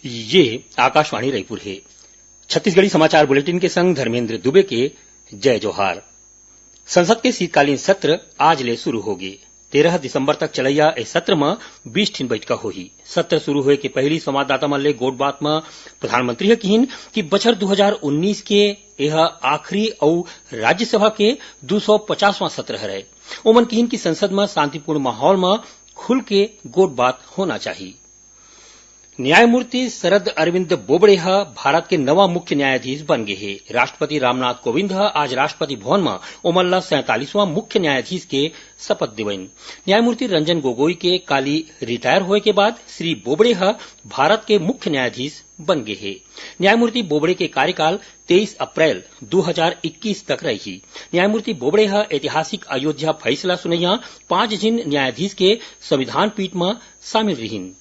ये आकाशवाणी रायपुर है। छत्तीसगढ़ी समाचार बुलेटिन के संग धर्मेंद्र दुबे के जय जोहार। संसद के शीतकालीन सत्र आज ले शुरू होगी। 13 दिसंबर तक चलैया इस सत्र में 20 ठिन बैठका होही। सत्र शुरू हुए के पहली संवाददाता मन ले गोट बात में प्रधानमंत्री ह कहिन कि बछर 2019 के यह आखिरी और राज्यसभा के 250वां सत्र हरे। ओमन कहिन कि संसद में शांतिपूर्ण माहौल में खुल के गोट बात होना चाहिए। न्यायमूर्ति शरद अरविंद बोबड़े भारत के नवा मुख्य न्यायाधीश बन गए हैं। राष्ट्रपति रामनाथ कोविंद आज राष्ट्रपति भवन में ओमन ला 47वां मुख्य न्यायाधीश के शपथ दिवैन। न्यायमूर्ति रंजन गोगोई के काली रिटायर होए के बाद श्री बोबड़े भारत के मुख्य न्यायाधीश बन गए हैं। न्यायमूर्ति बोबड़े के कार्यकाल 23 अप्रैल 2021 तक रही। न्यायमूर्ति बोबड़े ऐतिहासिक अयोध्या फैसला सुनैया 5 जिन न्यायाधीश के संविधान पीठ में शामिल रहीन।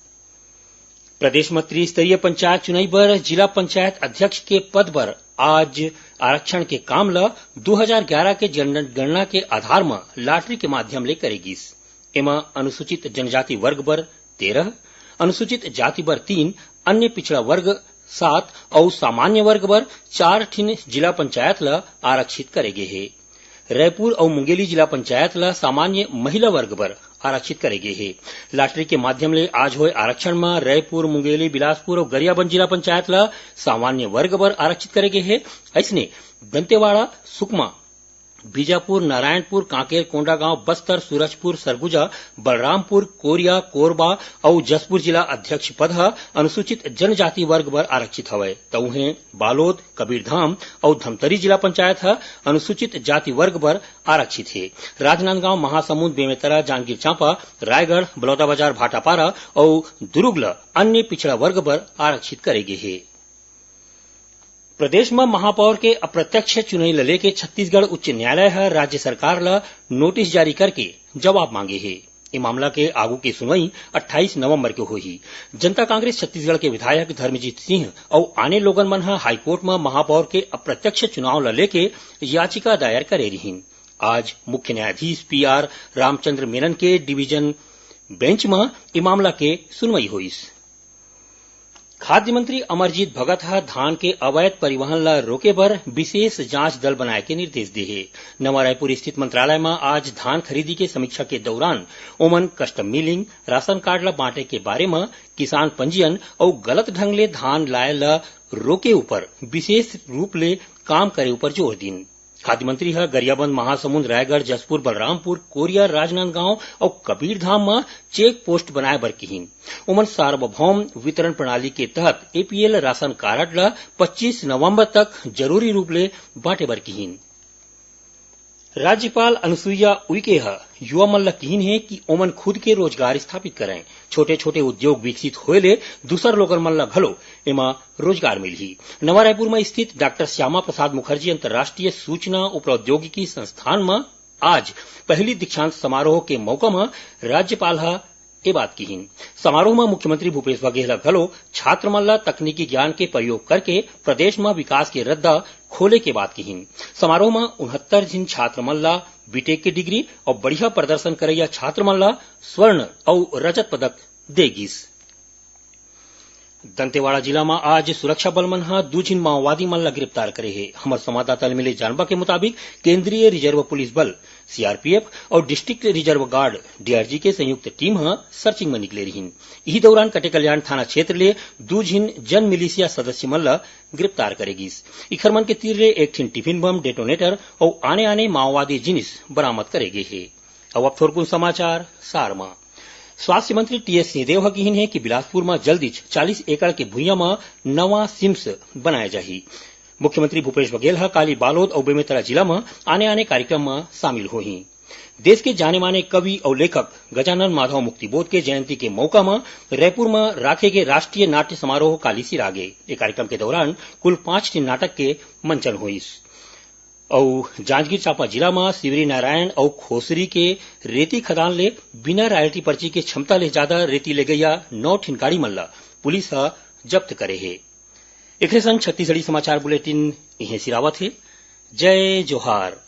प्रदेश में त्रिस्तरीय पंचायत चुनाव पर जिला पंचायत अध्यक्ष के पद पर आज आरक्षण के काम ला 2011 के जनगणना के आधार में लॉटरी के माध्यम ले करेगी। एमा अनुसूचित जनजाति वर्ग पर 13, अनुसूचित जाति पर 3, अन्य पिछड़ा वर्ग 7 और सामान्य वर्ग पर 4 ठिन जिला पंचायत ला आरक्षित करेगे है। रायपुर और मुंगेली जिला पंचायत ला सामान्य महिला वर्ग पर आरक्षित करेगे है। लॉटरी के माध्यम ले आज हुए आरक्षण में रायपुर, मुंगेली, बिलासपुर और गरियाबंद जिला पंचायत ला सामान्य वर्ग पर आरक्षित करेगे है। ऐसने दंतेवाड़ा, सुकमा, बीजापुर, नारायणपुर, कांकेर, कोंडागांव, बस्तर, सूरजपुर, सरगुजा, बलरामपुर, कोरिया, कोरबा और जसपुर जिला अध्यक्ष पद अनुसूचित जनजाति वर्ग पर आरक्षित हवे। तउहे बालोद, कबीरधाम और धमतरी जिला पंचायत अनुसूचित जाति वर्ग पर आरक्षित है। राजनांदगांव, महासमुंद, बेमेतरा, जांजगीर चांपा, रायगढ़, बलौदाबाजार, भाटापारा और दुर्ग अन्य पिछड़ा वर्ग पर आरक्षित करेगे है। प्रदेश में महापौर के अप्रत्यक्ष चुनाव ल लेके छत्तीसगढ़ उच्च न्यायालय राज्य सरकार ला नोटिस जारी करके जवाब मांगे है। ये मामला के आगू की सुनवाई 28 नवंबर को हुई। जनता कांग्रेस छत्तीसगढ़ के विधायक धर्मजीत सिंह और आने लोगन मन हाईकोर्ट में महापौर के अप्रत्यक्ष चुनाव ल लेके याचिका दायर करे रही। आज मुख्य न्यायाधीश PR रामचंद्र मेनन के डिवीजन बेंच में ये मामला के सुनवाई हुई। खाद्य मंत्री अमरजीत भगत धान के अवैध परिवहन ला रोके पर विशेष जांच दल बनाए के निर्देश दिए। नवा रायपुर स्थित मंत्रालय में आज धान खरीदी के समीक्षा के दौरान ओमन कस्टम मिलिंग, राशन कार्ड ला बांटे के बारे में किसान पंजीयन और गलत ढंग ले धान लाए ला रोके ऊपर विशेष रूप ले काम करे ऊपर जोर दीन। खाद्य मंत्री गरियाबंद, महासमुंद, रायगढ़, जसपुर, बलरामपुर, कोरिया, राजनांदगांव और कबीरधाम में चेक पोस्ट बनाए बर किहिन। उमन सार्वभौम वितरण प्रणाली के तहत APL राशन कार्ड ला 25 नवंबर तक जरूरी रूप ले बांटे बर किहिन। राज्यपाल अनुसुईया उइके युवा मन ला कहिन है कि ओमन खुद के रोजगार स्थापित करें। छोटे छोटे उद्योग विकसित होए ले दूसर लोगन मन ला घलो एमा रोजगार मिलही। नवा रायपुर में स्थित डॉक्टर श्यामा प्रसाद मुखर्जी अंतर्राष्ट्रीय सूचना और प्रौद्योगिकी संस्थान में आज पहली दीक्षांत समारोह के मौका में राज्यपाल ये बात कहिन। समारोह में मुख्यमंत्री भूपेश बघेल घलो छात्र मन ला तकनीकी ज्ञान के प्रयोग करके प्रदेश में विकास के रद्दा खोले के बात कहिन। समारोह में 69 जिन छात्र मन ला बीटेक की डिग्री और बढ़िया प्रदर्शन करैया छात्र मन ला स्वर्ण और रजत पदक देगिस। दंतेवाड़ा जिला में आज सुरक्षा बल मन 2 जिन माओवादी मन ला गिरफ्तार करे है। हमार संवाददाता ले मिले जानबा के मुताबिक केंद्रीय रिजर्व पुलिस बल CRPF और डिस्ट्रिक्ट रिजर्व गार्ड DRG के संयुक्त टीम सर्चिंग में निकले रही। यही दौरान कटे कल्याण थाना क्षेत्र ले 2 जिन जन मिलिशिया सदस्य मन ला गिरफ्तार करेगी। इखरमन के तीर ले 1 ठिन टिफिन बम, डेटोनेटर और आने माओवादी जिनिस बरामद करेगे है। अब थोरकुन समाचार सार में। स्वास्थ्य मंत्री TS सिंहदेव कहिन है कि बिलासपुर में जल्दी 40 एकड़ के भूइया में नवा सिम्स बनाया जाही। मुख्यमंत्री भूपेश बघेल काली बालोद और बेमेतरा जिला में आने कार्यक्रम में शामिल होही। देश के जाने माने कवि और लेखक गजानन माधव मुक्तिबोध के जयंती के मौका में रायपुर में राखे गए राष्ट्रीय नाट्य समारोह काली सिर आगे। ये कार्यक्रम के दौरान कुल 5 नाटक के मंचन हुई। और जांजगीर चांपा जिला में शिवरी नारायण और खोसरी के रेती खदान ले बिना रॉयल्टी पर्ची के क्षमता ले ज्यादा रेती ले गया 9 ठिन गाड़ी मन ला पुलिस जब्त करे है। एक संग छत्तीसगढ़ी समाचार बुलेटिन इहे सिरावत है। जय जोहार।